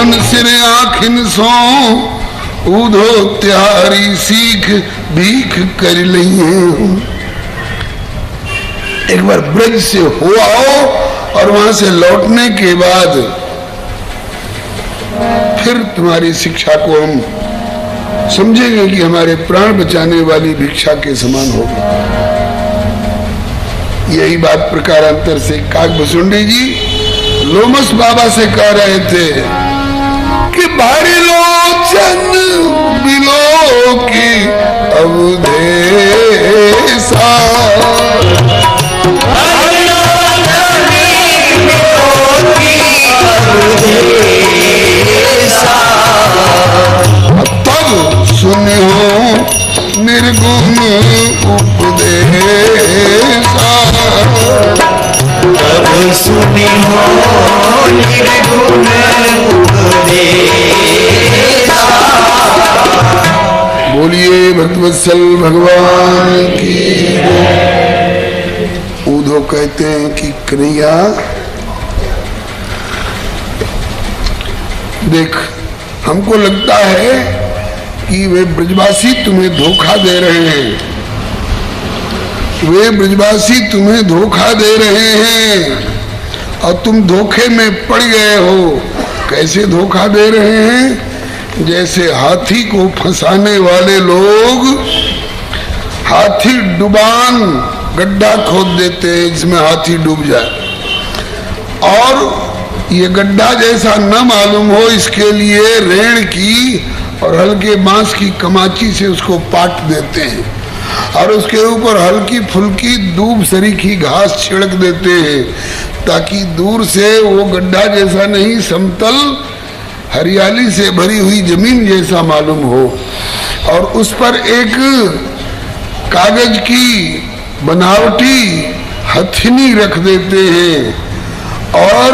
मन सिर आखिन सो ऊधो त्यारी सीख भीख कर लिए। एक बार ब्रज से हो आओ और वहां से लौटने के बाद फिर तुम्हारी शिक्षा को हम समझेंगे कि हमारे प्राण बचाने वाली भिक्षा के समान होगी। यही बात प्रकारांतर से काकभुसुंडी जी लोमस बाबा से कह रहे थे कि भारी लोचन बिलो की अवधेसा, तब सुनियो निर्गुण उपदेशा, तब सुनियो निर्गुण उपदेशा। बोलिए भक्तवत्सल भगवान की। ऊधो कहते हैं कि कन्हैया देख, हमको लगता है कि वे ब्रजवासी तुम्हें धोखा दे रहे हैं, वे ब्रजवासी तुम्हें धोखा दे रहे हैं और तुम धोखे में पड़ गए हो। कैसे धोखा दे रहे हैं? जैसे हाथी को फंसाने वाले लोग हाथी डुबान गड्ढा खोद देते हैं जिसमें हाथी डूब जाए, और ये गड्ढा जैसा न मालूम हो इसके लिए रेण की और हल्के बांस की कमाची से उसको पाट देते हैं और उसके ऊपर हल्की फुल्की दूब सरीखी घास छिड़क देते हैं ताकि दूर से वो गड्ढा जैसा नहीं, समतल हरियाली से भरी हुई जमीन जैसा मालूम हो। और उस पर एक कागज की बनावटी हथनी रख देते हैं और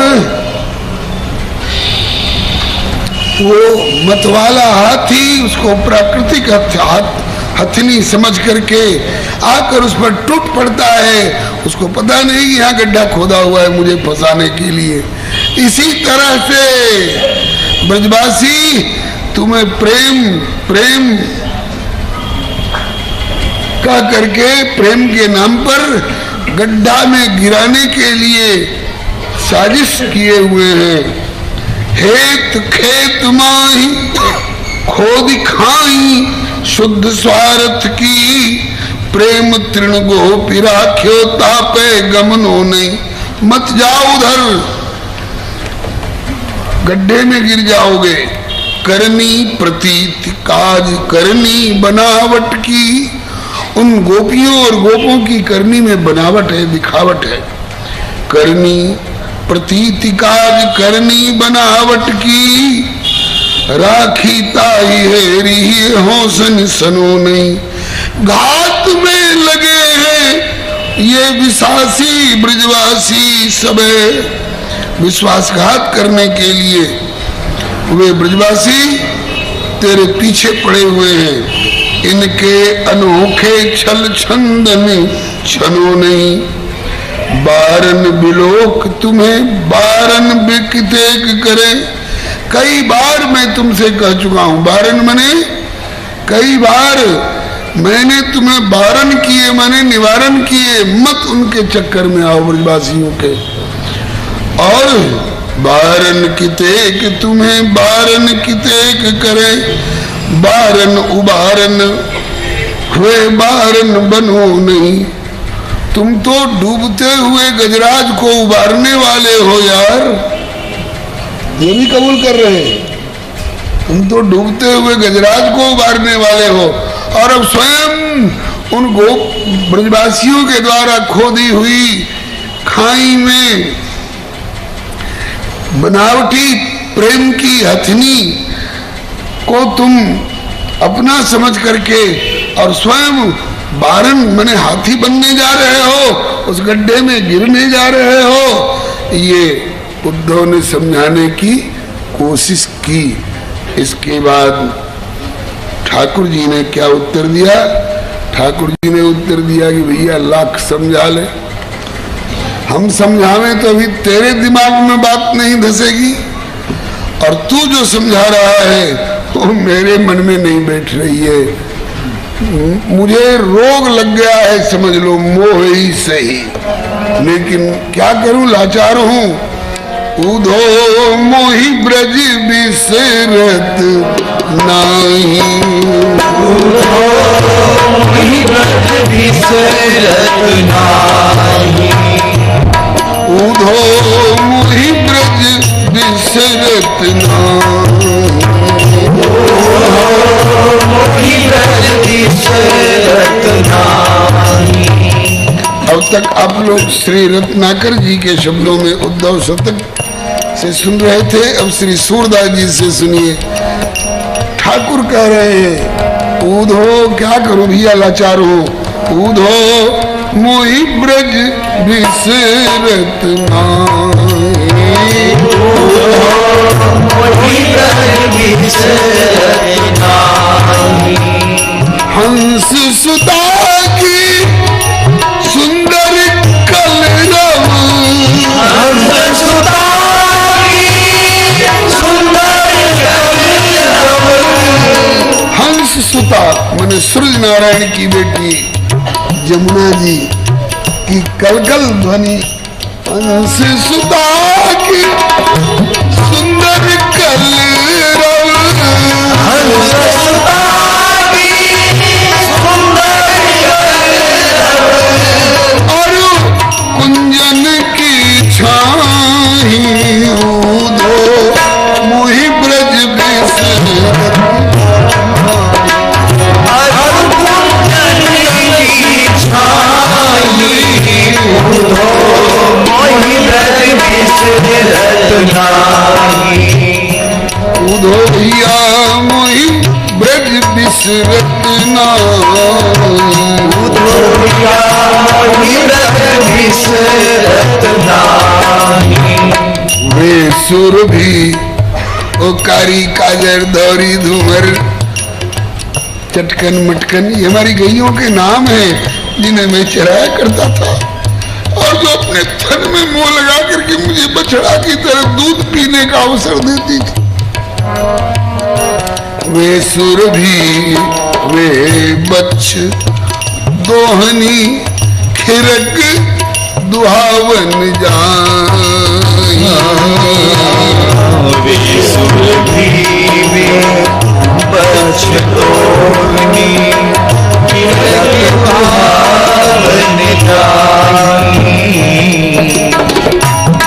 वो मतवाला हाथी उसको प्राकृतिक हथनी समझ करके आकर उस पर टूट पड़ता है। उसको पता नहीं कि यहाँ गड्ढा खोदा हुआ है मुझे फंसाने के लिए। इसी तरह से ब्रजवासी तुम्हें प्रेम प्रेम का करके प्रेम के नाम पर गड्ढा में गिराने के लिए साजिश किए हुए हैं। हेत खेत माही खोद खाई शुद्ध स्वार्थ की, प्रेम तृण गोपी राख्यो तापे गमनो नहीं। मत जाओ उधर, गड्ढे में गिर जाओगे। करनी प्रतीत काज करनी बनावट की, उन गोपियों और गोपों की करनी में बनावट है, दिखावट है। करनी प्रतीति काज करनी बनावट की, राखी ताई हेरी होसन सनो नहीं। घात में लगे हैं ये विश्वासी ब्रजवासी सबे, विश्वासघात करने के लिए वे ब्रजवासी तेरे पीछे पड़े हुए हैं। इनके अनोखे छल छंदन छनो नहीं। बारन बिलोक तुम्हें बारन बिकतेक करे। कई बार मैं तुमसे कह चुका हूं, बारन मने कई बार मैंने तुम्हें बारन किए, मैंने निवारण किए, मत उनके चक्कर में आओ ब्रजवासियों के। और बारन कितेक तुम्हें बारन कितेक करे, बारन उबारन हुए बारन बनो नहीं। तुम तो डूबते हुए गजराज को उबारने वाले हो यार, ये भी कबूल कर रहे हैं। तुम तो डूबते हुए गजराज को उबारने वाले हो और अब स्वयं उन ब्रजवासियों के द्वारा खोदी हुई खाई में बनावटी प्रेम की हथनी को तुम अपना समझ करके और स्वयं बारन मने हाथी बनने जा रहे हो, उस गड्ढे में गिरने जा रहे हो। ये उद्धव ने समझाने की कोशिश की। इसके बाद ठाकुर जी ने क्या उत्तर दिया? ठाकुर जी ने उत्तर दिया कि भैया लाख समझा ले, हम समझावें तो अभी तेरे दिमाग में बात नहीं धसेगी और तू जो समझा रहा है वो मेरे मन में नहीं बैठ रही है। मुझे रोग लग गया है, समझ लो, मोह ही सही, लेकिन क्या करूं, लाचार हूं। उधो मोहि ब्रज बिसरत नाही, उधो मोहि ब्रज बिसरत नाही, उधो मोहि ब्रज बिसरत नाही, मोहि ब्रज बिसरत नाही। अब तक आप लोग श्री रत्नाकर जी के शब्दों में उद्धव शतक से सुन रहे थे, अब श्री सूरदास जी से सुनिए। ठाकुर कह रहे हैं, उधो, क्या करूं भैया, लाचार हूं। उधो मोहि ब्रज बिसरत नाही, मोहि ब्रज बिसरत नाही। हंस सुता की सुंदर कलरव, हंस सुता की सुंदर कलरव, हंस सुता माने सूरज नारायण की बेटी जमुना जी की कलकल ध्वनि। हंस सुता की सुंदर कलरव, हंस सुता और कुंजन की छाही। उधो मोहि ब्रज बिसरत, उधो भैया मोहि ब्रज बिसरत नाही, उधो भैया मोहि ब्रज बिसरत नाही। वे सुर भी ओ कारी काजर दौरी धूमर चटकन मटकन, ये हमारी गैयों के नाम हैं जिन्हें मैं चराया करता था, और जो अपने थन में मुंह लगा करके मुझे बछड़ा की तरह दूध पीने का अवसर देती थी। वे सुर भी वे बच्च दोहनी खिरक दुहावन जाई, वे सुर भी वे बच्च दोहनी खिरक दुहावन जाई।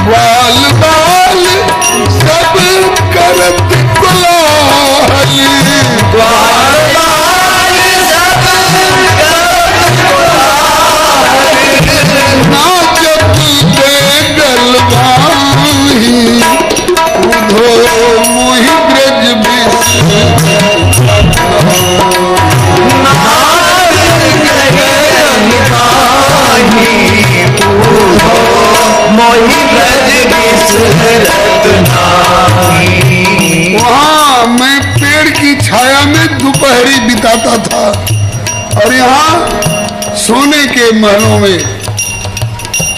बाल बाल सब करत कोलाहल, बाल बाल सब करत कोलाहल, नाचत बेगल भाई। उधो मोहि ब्रज बिसरत मोहि ब्रज बिसरत नाही। वहाँ मैं पेड़ की छाया में दोपहरी बिताता था, और यहाँ सोने के महलों में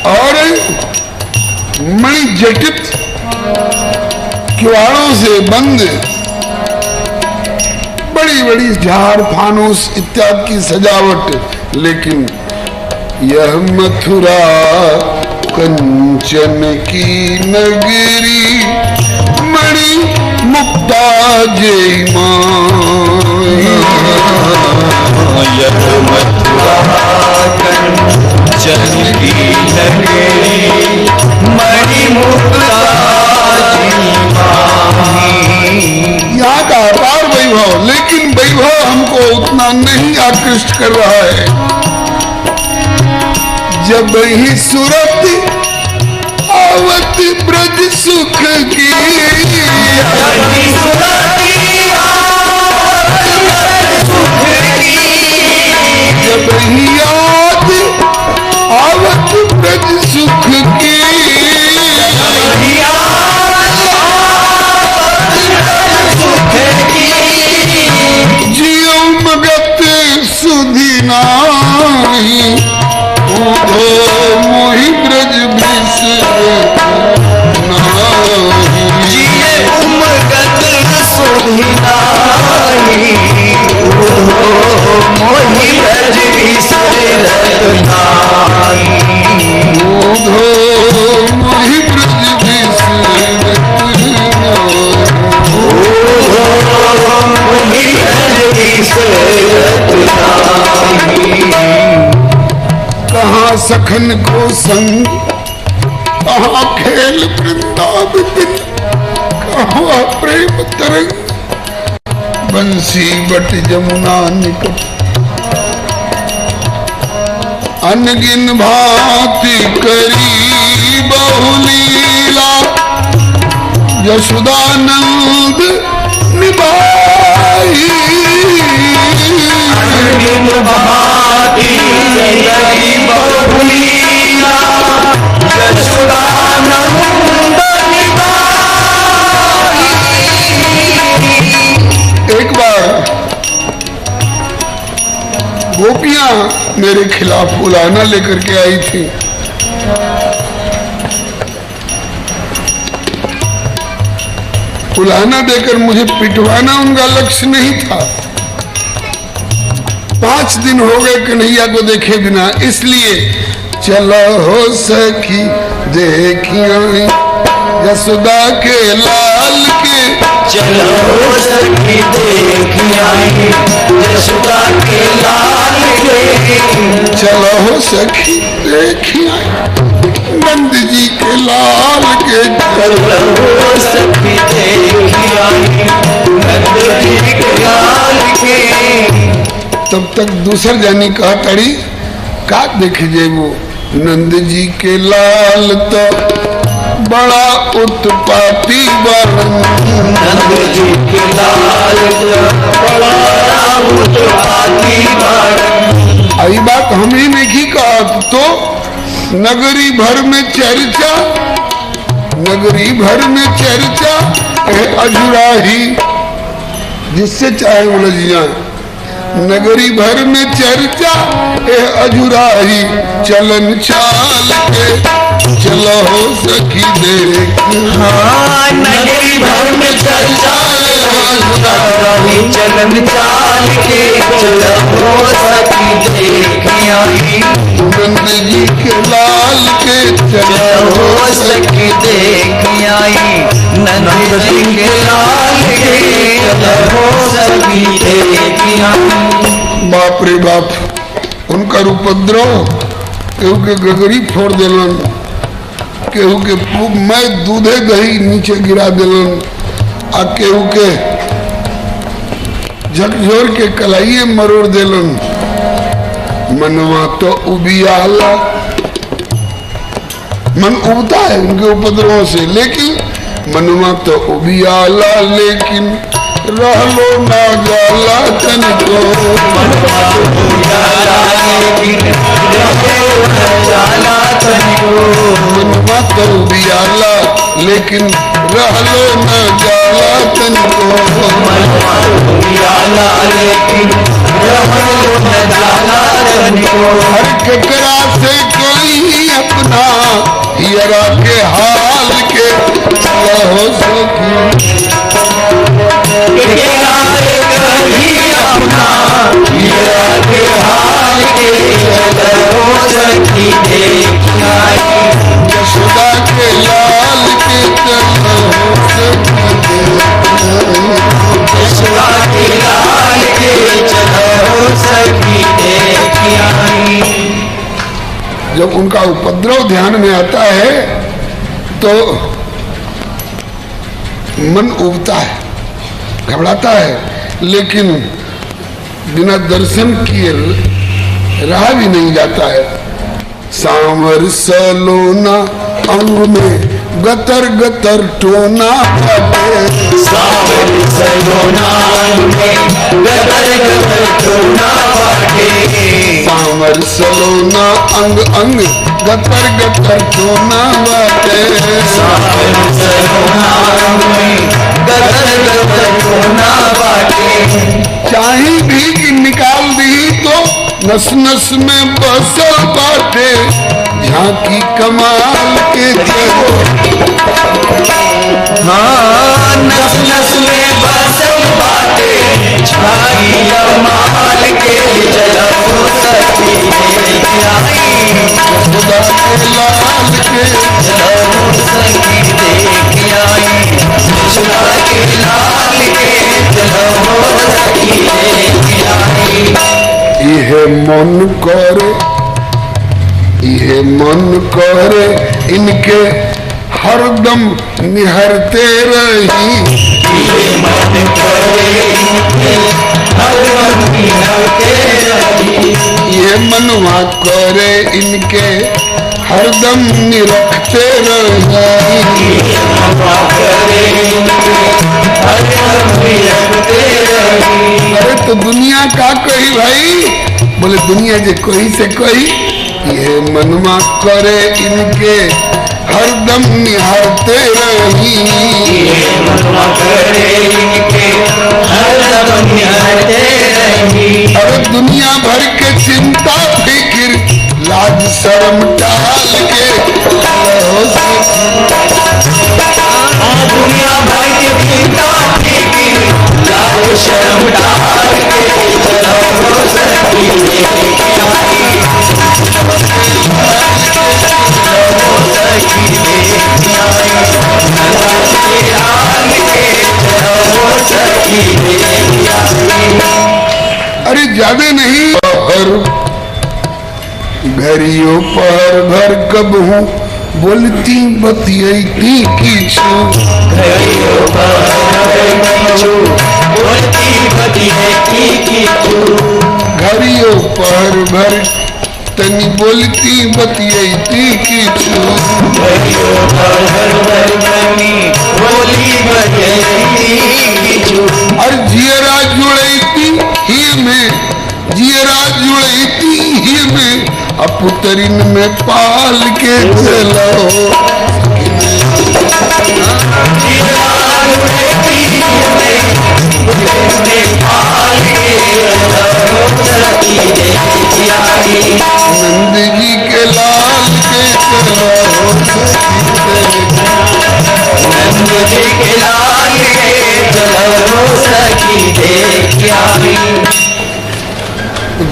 और मणि जटित किवाड़ों से बंद बड़ी बड़ी झाड़ फानूस इत्यादि की सजावट। लेकिन यह मथुरा कंचन की नगरी, मणि मुक्ता जय माया। यह मथुरा कंचन की नगरी, मणि मुक्ता जय माही। यहाँ का अपार वैभव, लेकिन वैभव हमको उतना नहीं आकृष्ट कर रहा है। जब ही सूरत आवत ब्रज सुख की, जब ही याद आवत ब्रज सुख की, जियो मगत सुधि नाही। उधो मोहि ब्रज बिसरत नाही, जिये उमग सखन को संग, कहाँ खेल वृंदावन, कहाँ प्रेम तरंग, बंसी बट जमुना निकट, अनगिन भांति करी बहुलीला, यशोदानंद निभाई। अनगिन भांति करी बहुलीला, यशोदानंद निभाई। एक बार गोपियां मेरे खिलाफ उलाहना लेकर के आई थी। उलाहना देकर मुझे पिटवाना उनका लक्ष्य नहीं था। 5 दिन हो गए कन्हैया को देखे बिना, इसलिए चलो हो सखी देखिया यशोदा के लाल के, चलो हो सखी देखिया यशोदा के लाल के, चलो हो सखी देखिया नंद जी के लाल के, चलो हो सखी देखिया नंद जी के लाल के। तब तक दूसर जानी कहा तड़ी का देखिए वो नंद जी के लाल तो बड़ा उत्पाती बन, नंद जी के लाल तो बड़ा उत्पाती बन। आई बात हमने नहीं कहा तो नगरी भर में चर्चा, नगरी भर में चर्चा अजुराही, जिससे चाहे उलझ जाए। नगरी भर में चर्चा अजुराही, चलन चाल के चलो हो सखी देख। हाँ नगरी भर में चर्चा चलन चाल के चलो हो सखी देखिया नंद जी के लाल के चलो हो सखी देखिया नंद जी के लाल के चलो हो सखी देखिया। बाप रे बाप, उनका उपद्रव, केहू के गगरी फोड़ दिलन, केहू के मैं दूधे दही नीचे गिरा दिलन, आ केहू के झकझोर के कलाइए मरोड़ दिलन। मनवा तो उबियाला, मन उबता है उनके उपद्रवों से, लेकिन मनवा तो उबियाला, लेकिन रहलो ना जाला तनिको, मनवा तो उबियाला लेकिन रहलो ना जाला तनिको, हर केकरा से कोई अपना हियरा के हाल के हो सकी, यशोदा के लाल के चलो हो सकी। जब उनका उपद्रव ध्यान में आता है तो मन उबता है, घबराता है, लेकिन बिना दर्शन किए रहा भी नहीं जाता है। सांवर सलोना अंग में गतर गतर टोना बाटे, सांवर सलोना अंग में गतर गतर टोना बाटे, सांवर सलोना अंग अंग गतर गतर टोना बाटे, सांवर सलोना अंग में गतर गतर टोना बाटे। चाही भी निकाल दी तो नस नस में बसल बाटे, झांकी कमाल के चलो, हाँ नस नस में बसल बाटे, झांकी कमाल के चलो सखी देखिया यशोदा के लाल के चलो सखी देखिया यशोदा के लाल के चलो सखी देखिया। इहे मन करे, इहे हरदम निहरते रही। ये मन करे हरदम निहरते रही। ये मनवा करे इनके हरदम निरखते रही। ये मनवा करे इनके हरदम निहरते रही। अरे तो दुनिया का कही भाई? बोले दुनिया जे कोई से कोई, ये मनवा करे इनके हरदम निहारते रही। ये मनवा करे इनके हरदम निहरते रही। अरे दुनिया भर के चिंता फिक्र लाज शर्म टाल के दुनिया भर के चिंता फिक्र लाज शर्म टाल के चलो सखी अरे ज्यादा नहीं, हर घरियों पर घर कब हूँ बोलती बतियाती किछु। घरियों पर बोलती बतियाती किछु। घरियों पर घर तनी बोलती बतियाती किछु। घरियों पर घर तनी बोली बतियाती किछु। और जियरा जुड़ैती ही में, जियरा जुड़ैती ही में अपुतरिन में पाल के चलो। नंद जी के लाल के चलो। नंद जी के लाल के चलो सखी देखी।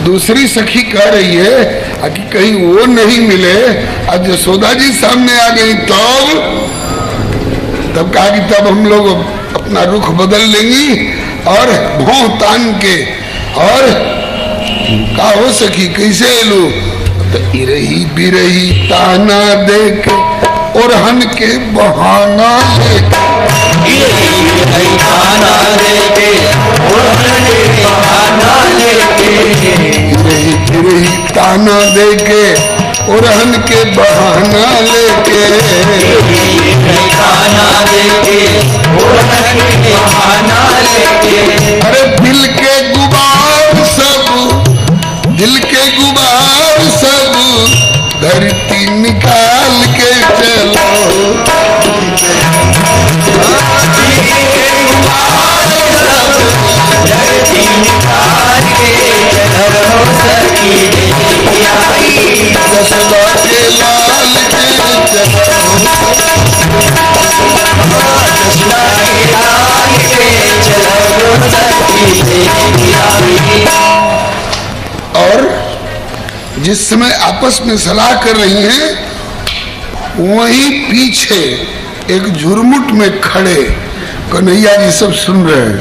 दूसरी सखी कह रही है कि कहीं वो नहीं मिले। आज यशोदा जी सामने आ गई तब कहा कि तब हम लोग अपना रुख बदल लेंगी और भौं तान के। और का हो सखी कैसे लो? तो इरही बिरही ताना देख और हन के बहाना लेके। ताना देके बहाना लेके। ताना देके और हन के बहाना लेके। ताना देके बहाना लेके। अरे दिल के गुबार सब, दिल के गुबार सब धरती निकाल के चलो। धरती निकाल के चलो सखी यशोदा के लाल के चलो। यशोदा के लाल के चलो सखी। और जिस समय आपस में सलाह कर रही हैं वहीं पीछे एक झुरमुट में खड़े कन्हैया जी सब सुन रहे हैं,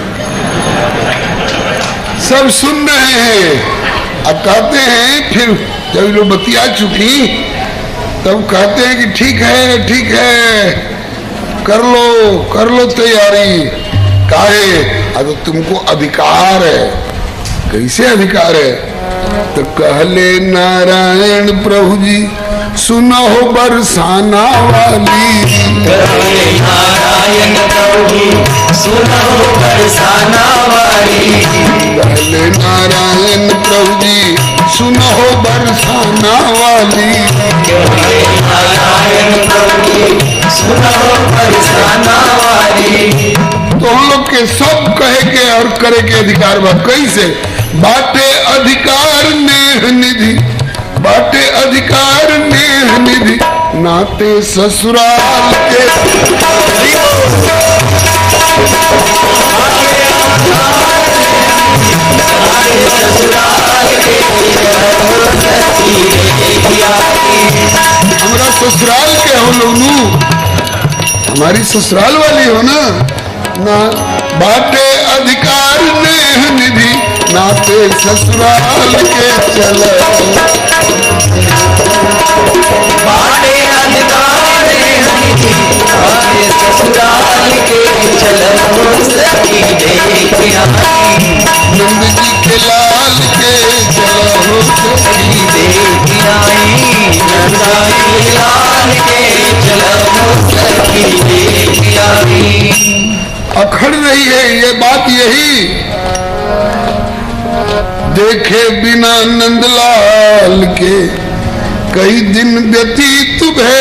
सब सुन रहे हैं। अब कहते हैं फिर जब लोग बतिया चुकी तब कहते हैं कि ठीक है कर लो तैयारी। काहे? अब तुमको अधिकार है। कैसे अधिकार है? तो कहले नारायण प्रभु जी सुनो बरसाना वाली। कहले नारायण प्रभु सुनो बरसाना वाली। कहले नारायण प्रभु जी सुनो बरसाना वाली। कहले नारायण प्रभु सुनो बरसाना वाली। तो हम लोग के सब कहे के और करे के अधिकार बा। कैसे? बाटे अधिकार नेह निधि, बाटे अधिकार नेह निधि नाते ससुराल के। हमारा ससुराल के हो लोग, हमारी ससुराल वाली हो ना। बाटे अधिकार नेह निधि नाते ससुराल के चलो। बाटे अधिकार नेह निधि सखी देख आई, नंद जी के लाल के चलो सखी देख आई, नंदा के लाल के चलो सखी देख आई। अखड़ रही है ये बात यही, देखे बिना नंदलाल के कई दिन व्यतीत भय,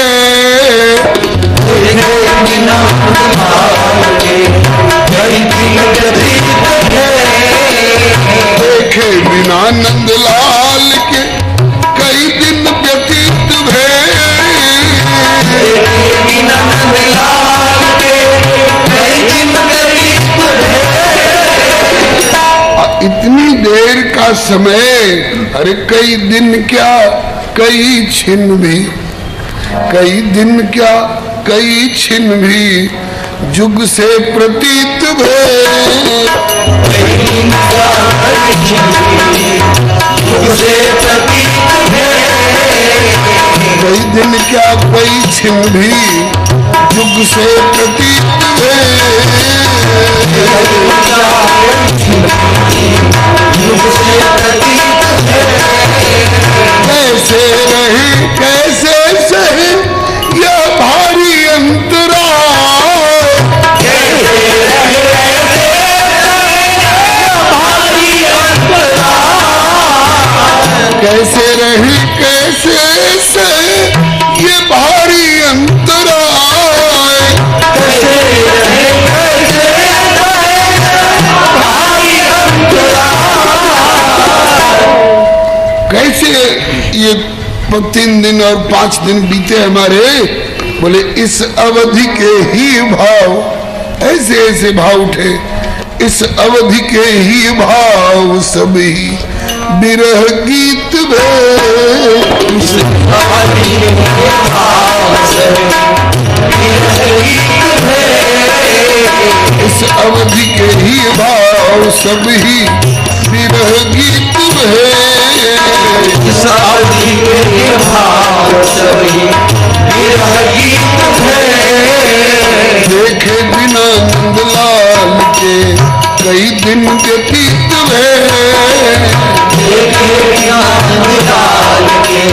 देखे बिना नंदलाल के कई दिन व्यतीत भय, देखे बिना नंदलाल के कई दिन व्यतीत भय, देखे बिना नंदलाल के कई दिन व्यतीत भय। इतनी देर का समय, अरे कई दिन क्या कई छिन भी, कई दिन क्या कई छिन भी जुग से प्रतीत भय, कई दिन क्या कई छिन भी जुग से प्रतीत भय, कई दिन क्या कई छिन भी जुग से प्रतीत भय, जुग से प्रतीत भय। कैसे रहे कैसे सहे यह भारी अंतरा, कैसे रहे भारी अंतरा, कैसे रहे कैसे सहे ये भारी अंतरा, कैसे रहे भारी अंतरा। कैसे ये 3 दिन और 5 दिन बीते हमारे, बोले इस अवधि के ही भाव, ऐसे ऐसे भाव उठे, इस अवधि के ही भाव सभी बिरह गीत भय, इस अवधि के भाव सभी गीत भय, इस अवधि के ही भाव सभी बिरह गीत भय, इस अवधि के भाव सभी बिरह गीत भय। देखे बिना नंदलाल के कई दिन व्यतीत भय, देखे बिना नंदलाल के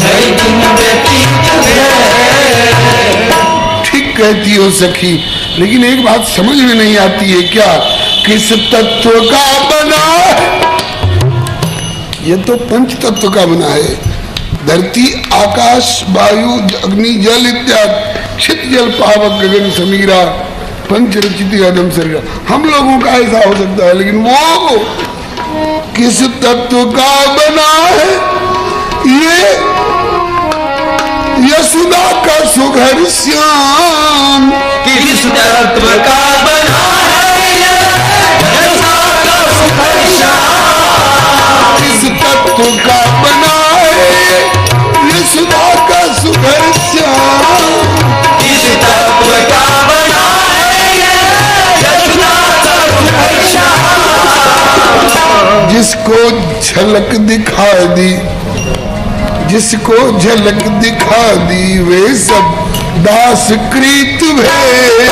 कई दिन व्यतीत भय। ठीक कहती हो सखी, लेकिन एक बात समझ में नहीं आती है क्या, किस तत्व का बना है? ये तो पंच तत्व का बना है, धरती आकाश वायु अग्नि जल इत्यादि, क्षित जल पावक गगन समीरा पंच रचित आदम शरीर, हम लोगों का ऐसा हो सकता है, लेकिन वो किस तत्व का बना है? ये यशोदा का सुघर श्याम, किस तत्व का बना है यशोदा का सुघर श्याम, किस तत्व का बना है यशोदा का सुघर श्याम, किस तत्व का बना है यशोदा का सुघर श्याम। जिसको झलक दिखा दी, जिसको झलक दिखा दी वे सब दास कृत भय,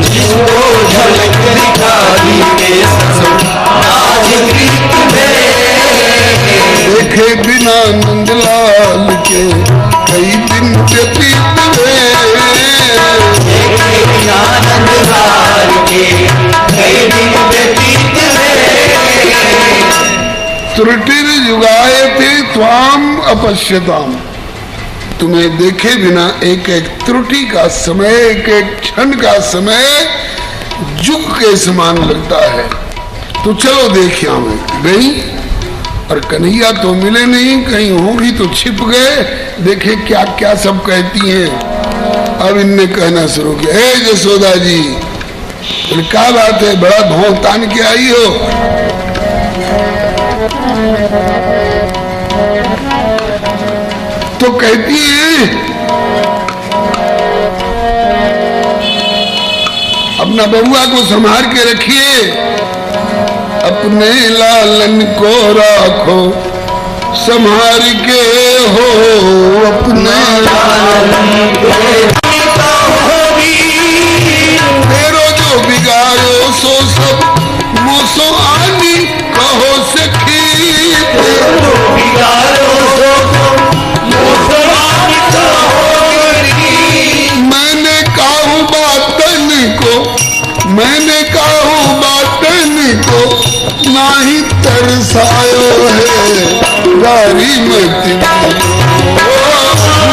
जिसको झलक दिखा दी वे सब दास कृत भय। देखे बिना नंदलाल के कई दिन व्यतीत भय, देखे बिना नंदलाल के कई दिन व्यतीत भय। त्रुटिर युगायते त्वाम अपश्यताम, तुम्हें देखे बिना एक एक त्रुटि का समय, एक एक क्षण का समय जुग के समान लगता है। तो चलो देखिए, मैं गई और कन्हैया तो मिले नहीं, कहीं होंगी तो छिप गए, देखे क्या क्या सब कहती हैं। अब इनने कहना शुरू किया, हे यशोदा जी, बोले क्या बात है, बड़ा भौंक तान के आई हो? तो कहती है अपना बबुआ को संभाल के रखिए, अपने लालन को राखो संभाल के हो, अपने लालन को तेरो जो बिगाड़ो गारी मत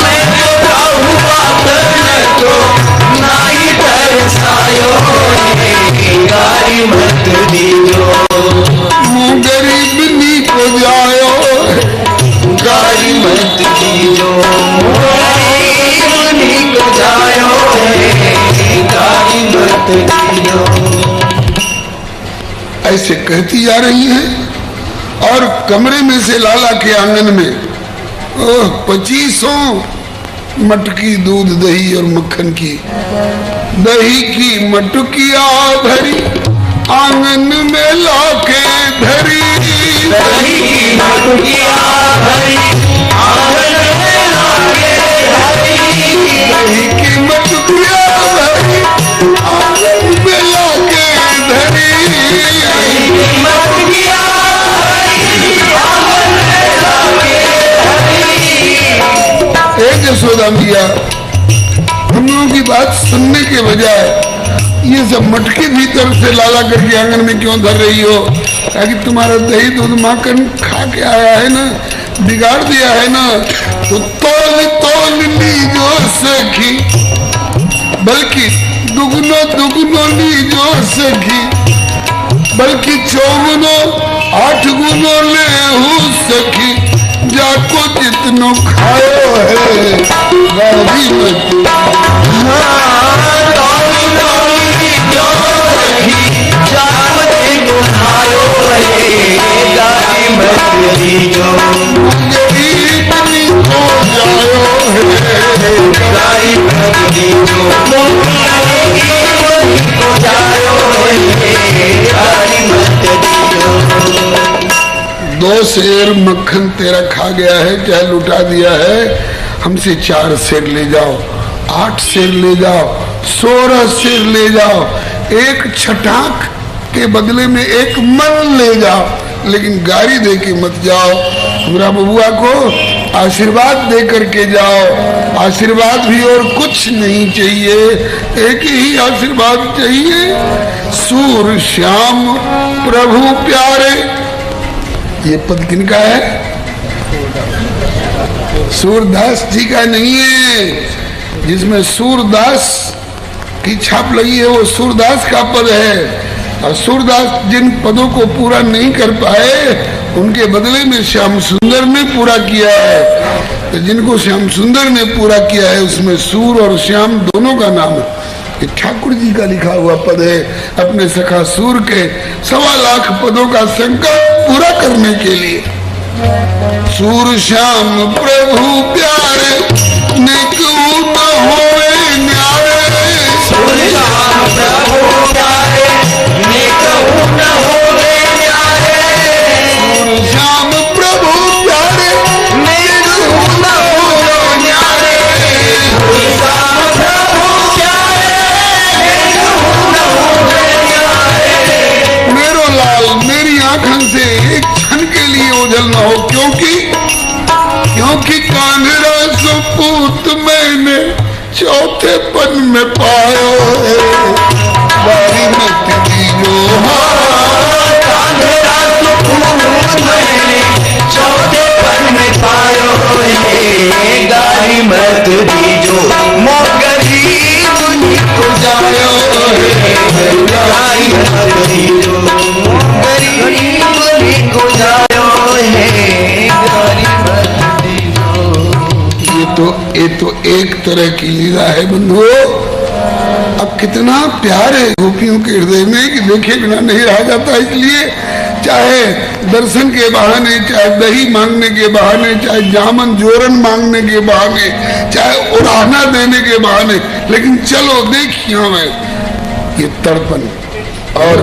मैंने काहू बात न तो नाई तरसायो गारी मत दीजो गरीब नी को जायो गारी मत दीजो गरीब नी को जायो गारी मत दीजो। ऐसे कहती जा रही हैं और कमरे में से लाला के आंगन में 2500 मटकी दूध दही और मक्खन की दही की मटकिया भरी आंगन में लाके धरी दही की मटकिया भरी आंगन में लाके धरी दही की मटकिया भरी आंगन में लाके धरी दही की मटकिया भरी आंगन में लाके धरी। एक यशोदा मैया हम लोगों की बात सुनने के बजाय ये सब मटके भीतर से लाला करके आंगन में क्यों धर रही हो? ताकि तुम्हारा दही दूध माखन खा के आया है ना, बिगाड़ दिया है ना, तो तौल तौल लीजो सखी, बल्कि दुगनो दुगनो लीजो सखी, बल्कि 4 गुनो 8 गुनो ले सखी, जाको जितनो खाओ है गारी मत दो सेर मक्खन तेरा खा गया है, चाहे लुटा दिया है, हमसे 4 सेर ले जाओ, 8 सेर ले जाओ, 16 सेर ले जाओ, एक छटाक के बदले में 1 मन ले जाओ, लेकिन गारी दे के मत जाओ। हमरा बबुआ को आशीर्वाद दे करके जाओ। आशीर्वाद भी और कुछ नहीं चाहिए, एक ही आशीर्वाद चाहिए, सूर श्याम प्रभु प्यारे। ये पद किनका है? सूरदास जी का नहीं है। जिसमें सूरदास की छाप लगी है वो सूरदास का पद है, और सूरदास जिन पदों को पूरा नहीं कर पाए उनके बदले में श्याम सुंदर ने पूरा किया है। तो जिनको श्याम सुंदर ने पूरा किया है उसमें सूर और श्याम दोनों का नाम है। ये ठाकुर जी का लिखा हुआ पद है। अपने सखा सूर के 1.25 लाख पदों का संकल्प पूरा करने के लिए सूर श्याम प्रभु प्यारे निकू न होए न्यारे, सूर श्याम प्रभु प्यारे निकू न होए न्यारे, सूर श्याम प्रभु प्यारे निकू न होए न्यारे, सूर श्याम प्रभु प्यारे निकू न होए न्यारे। मेरो लाल मेरी आंखन से एक क्षण के लिए ओझल न हो, क्योंकि कान्हरा सुपूत मैंने चौथे पन में पायो है, गारी मत दीजो कान्हरा सुपूत मैंने चौथे पन में पायो है, गारी मत दीजो मो गरीब निको जायो है, गारी मत दीजो गरीब निको जायो है, गारी मत दीजो। ये तो एक तरह की लीला है बंधुओं। अब कितना प्यार है गोपियों के हृदय में कि देखे बिना नहीं रहा जाता। इसलिए चाहे दर्शन के बहाने, चाहे दही मांगने के बहाने, चाहे जामन जोरन मांगने के बहाने, चाहे उड़ाना देने के बहाने, लेकिन चलो देखिए हमें ये तड़पन। और